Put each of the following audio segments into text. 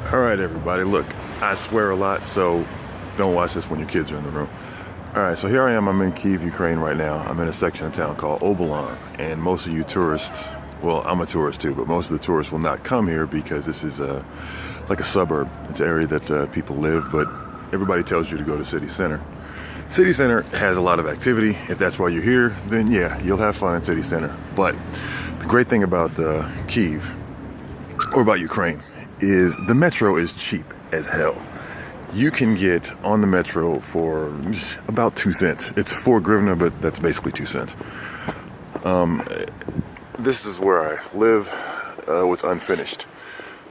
All right, everybody, look, I swear a lot, so don't watch this when your kids are in the room. All right, so here I am. I'm in Kyiv, Ukraine right now. I'm in a section of town called Obolon, and most of you tourists, well, I'm a tourist too, but most of the tourists will not come here because this is like a suburb. It's an area that people live, but everybody tells you to go to city center. City center has a lot of activity. If that's why you're here, then yeah, you'll have fun in city center. But the great thing about Kyiv, or about Ukraine, is the metro is cheap as hell. You can get on the metro for about 2 cents. It's 4 hryvnia, but that's basically 2 cents. This is where I live. It's unfinished.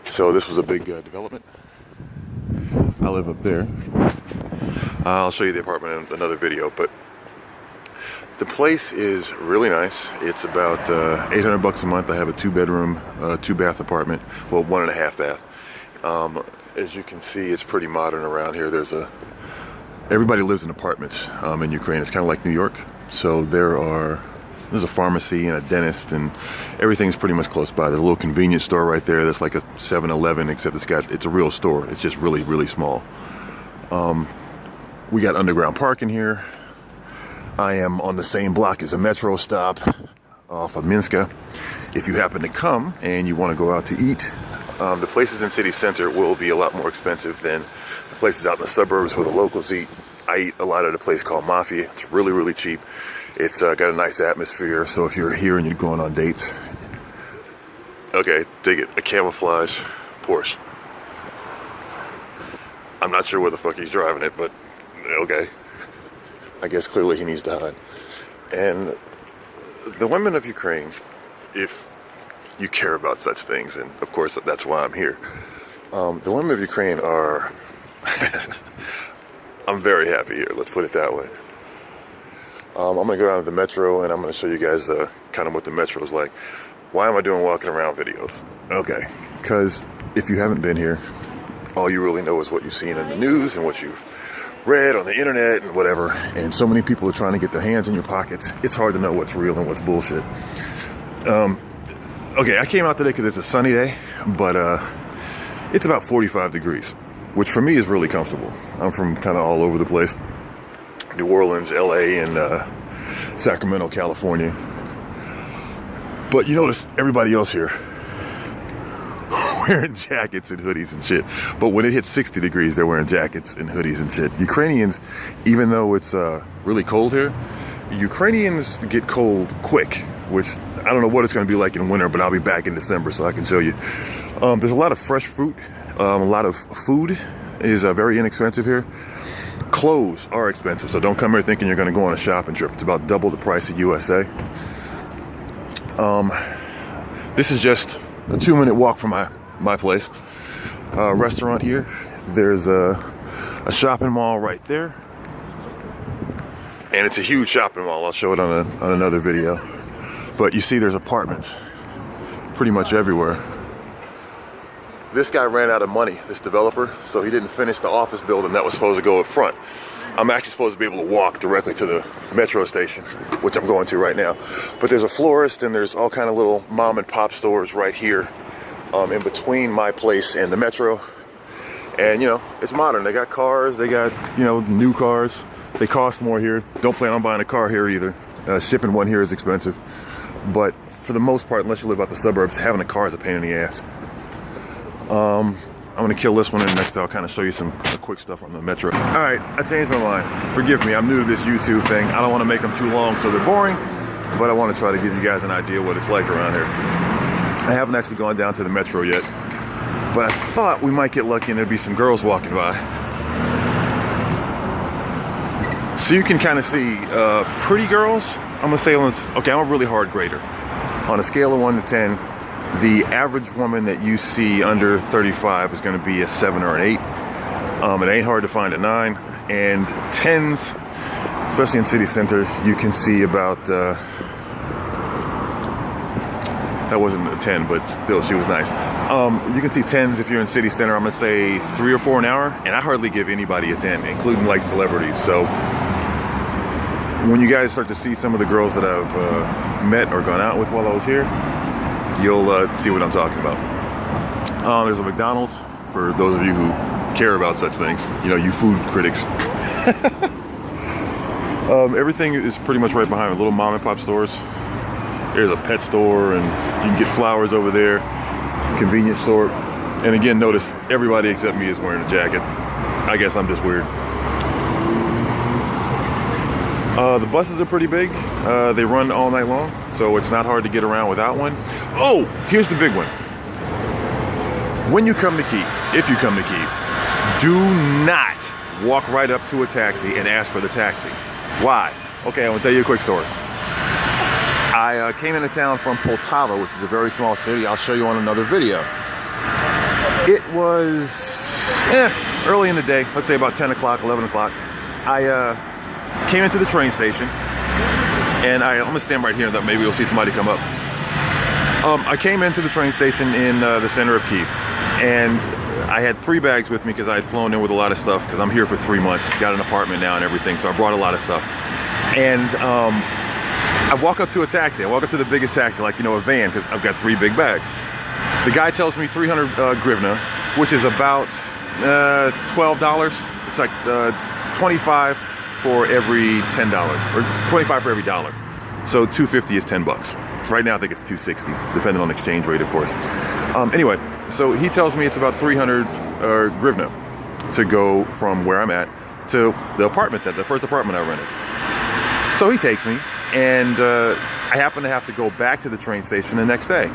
So this was a big development. I live up there. I'll show you the apartment in another video, but the place is really nice. It's about $800 a month. I have a 2-bedroom, 2-bath apartment. Well, 1.5 bath. As you can see, it's pretty modern around here. Everybody lives in apartments in Ukraine. It's kind of like New York. So there's a pharmacy and a dentist, and everything's pretty much close by. There's a little convenience store right there. That's like a 7-Eleven, except it's a real store. It's just really, really small. We got underground parking here. I am on the same block as a metro stop off of Minska. If you happen to come and you want to go out to eat, the places in city center will be a lot more expensive than the places out in the suburbs where the locals eat. I eat a lot at a place called Mafia. It's really, really cheap. It's got a nice atmosphere. So if you're here and you're going on dates, okay, dig it, a camouflage Porsche. I'm not sure where the fuck he's driving it, but okay. I guess clearly he needs to hide. And the women of Ukraine, if you care about such things, and of course that's why I'm here, the women of Ukraine are, I'm very happy here, let's put it that way. I'm going to go down to the metro and I'm going to show you guys kind of what the metro is like. Why am I doing walking around videos? Okay, because if you haven't been here, all you really know is what you've seen in the news and what you've read on the internet and whatever, and so many people are trying to get their hands in your pockets. It's hard to know what's real and what's bullshit. Okay, I came out today because it's a sunny day, but it's about 45 degrees, which for me is really comfortable. I'm from kind of all over the place. New Orleans, LA, and Sacramento, California. But you notice everybody else here wearing jackets and hoodies and shit. But when it hits 60 degrees, they're wearing jackets and hoodies and shit. Ukrainians, even though it's really cold here, Ukrainians get cold quick, which I don't know what it's going to be like in winter, but I'll be back in December so I can show you. There's a lot of fresh fruit. A lot of food is very inexpensive here. Clothes are expensive, so don't come here thinking you're going to go on a shopping trip. It's about double the price of USA. This is just a 2-minute walk from my place. Restaurant here. There's a shopping mall right there, and it's a huge shopping mall. I'll show it on another video. But you see there's apartments pretty much everywhere. This guy ran out of money, this developer, so he didn't finish the office building that was supposed to go up front. I'm actually supposed to be able to walk directly to the metro station, which I'm going to right now. But there's a florist and there's all kind of little mom and pop stores right here in between my place and the metro. And you know, it's modern. They got cars, they got, you know, new cars. They cost more here. Don't plan on buying a car here either. Shipping one here is expensive. But for the most part, unless you live out the suburbs, having a car is a pain in the ass. I'm gonna kill this one, and next I'll kind of show you some quick stuff on the metro. All right, I changed my mind. Forgive me, I'm new to this YouTube thing. I don't want to make them too long so they're boring, but I want to try to give you guys an idea what it's like around here. I haven't actually gone down to the metro yet, but I thought we might get lucky and there'd be some girls walking by. So you can kind of see pretty girls. I'm gonna say, okay, I'm a really hard grader. On a scale of 1 to 10, the average woman that you see under 35 is going to be a 7 or an 8. It ain't hard to find a 9. And 10s, especially in city center, you can see about, that wasn't a 10, but still, she was nice. You can see 10s if you're in city center. I'm going to say 3 or 4 an hour, and I hardly give anybody a 10, including like celebrities. So when you guys start to see some of the girls that I've met or gone out with while I was here, you'll see what I'm talking about. There's a McDonald's for those of you who care about such things. You know, you food critics. Everything is pretty much right behind me. Little mom and pop stores. There's a pet store, and you can get flowers over there. Convenience store. And again, notice everybody except me is wearing a jacket. I guess I'm just weird. The buses are pretty big. They run all night long, so it's not hard to get around without one. Oh, here's the big one. When you come to Kyiv, if you come to Kyiv, do not walk right up to a taxi and ask for the taxi. Why? Okay, I'm gonna tell you a quick story. I came into town from Poltava, which is a very small city. I'll show you on another video. It was early in the day, let's say about 10 o'clock, 11 o'clock. I came into the train station, and I'm gonna stand right here, and maybe you'll see somebody come up. I came into the train station in the center of Kyiv, and I had 3 bags with me because I had flown in with a lot of stuff because I'm here for 3 months, got an apartment now and everything, so I brought a lot of stuff. And I walk up to a taxi. I walk up to the biggest taxi, like, you know, a van, because I've got 3 big bags. The guy tells me 300 grivna, which is about $12. It's like 25 for every $10, or 25 for every $1. So 250 is 10 bucks. Right now I think it's 260, depending on exchange rate, of course. Anyway, so he tells me it's about 300 grivna to go from where I'm at to the apartment, the first apartment I rented. So he takes me, and I happen to have to go back to the train station the next day.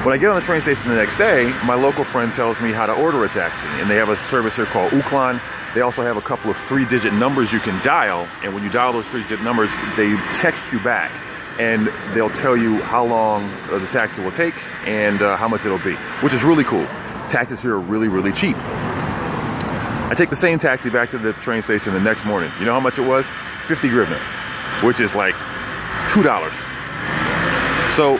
When I get on the train station the next day, my local friend tells me how to order a taxi, and they have a service here called Obolon. They also have a couple of 3-digit numbers you can dial, and when you dial those 3-digit numbers, they text you back, and they'll tell you how long the taxi will take and how much it'll be, which is really cool. Taxis here are really, really cheap. I take the same taxi back to the train station the next morning. You know how much it was? 50 grivna, which is like $2. So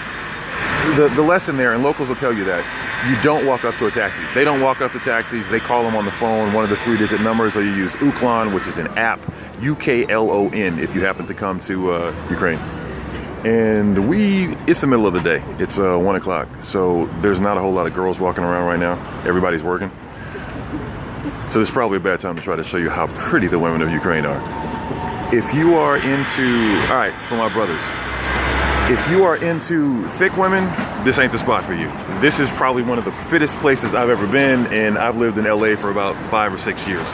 the lesson there, and locals will tell you that, you don't walk up to a taxi. They don't walk up to taxis. They call them on the phone, one of the 3-digit numbers, or you use Obolon, which is an app, UKLON, if you happen to come to Ukraine. And it's the middle of the day. It's 1 o'clock, so there's not a whole lot of girls walking around right now. Everybody's working. So this is probably a bad time to try to show you how pretty the women of Ukraine are. If you are into, all right, for my brothers, if you are into thick women, this ain't the spot for you. This is probably one of the fittest places I've ever been, and I've lived in LA for about 5 or 6 years.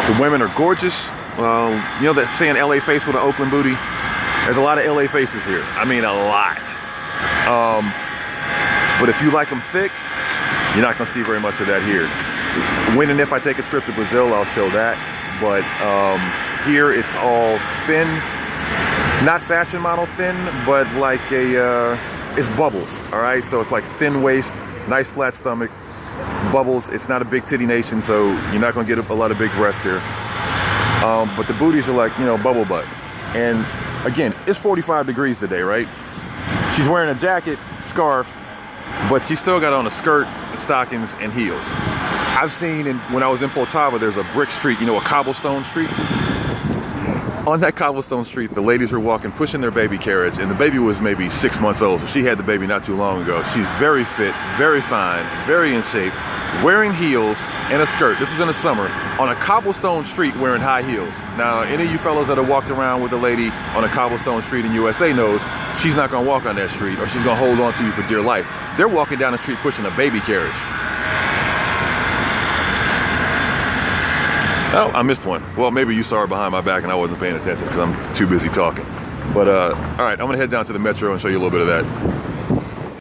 The women are gorgeous. You know that saying LA face with an Oakland booty? There's a lot of LA faces here. I mean, a lot. But if you like them thick, you're not gonna see very much of that here. When and if I take a trip to Brazil, I'll show that. But here it's all thin. Not fashion model thin, but like it's bubbles, all right? So it's like thin waist, nice flat stomach, bubbles. It's not a big titty nation, so you're not gonna get a lot of big breasts here. But the booties are like, you know, bubble butt. And again, it's 45 degrees today, right? She's wearing a jacket, scarf, but she still got on a skirt, stockings, and heels. I've seen, when I was in Poltava, there's a brick street, you know, a cobblestone street. On that cobblestone street, the ladies were walking, pushing their baby carriage, and the baby was maybe 6 months old, so she had the baby not too long ago. She's very fit, very fine, very in shape, wearing heels and a skirt. This is in the summer, on a cobblestone street wearing high heels. Now, any of you fellas that have walked around with a lady on a cobblestone street in USA knows she's not gonna walk on that street, or she's gonna hold on to you for dear life. They're walking down the street pushing a baby carriage. Oh, I missed one. Well, maybe you saw her behind my back and I wasn't paying attention because I'm too busy talking. But all right, I'm gonna head down to the metro and show you a little bit of that.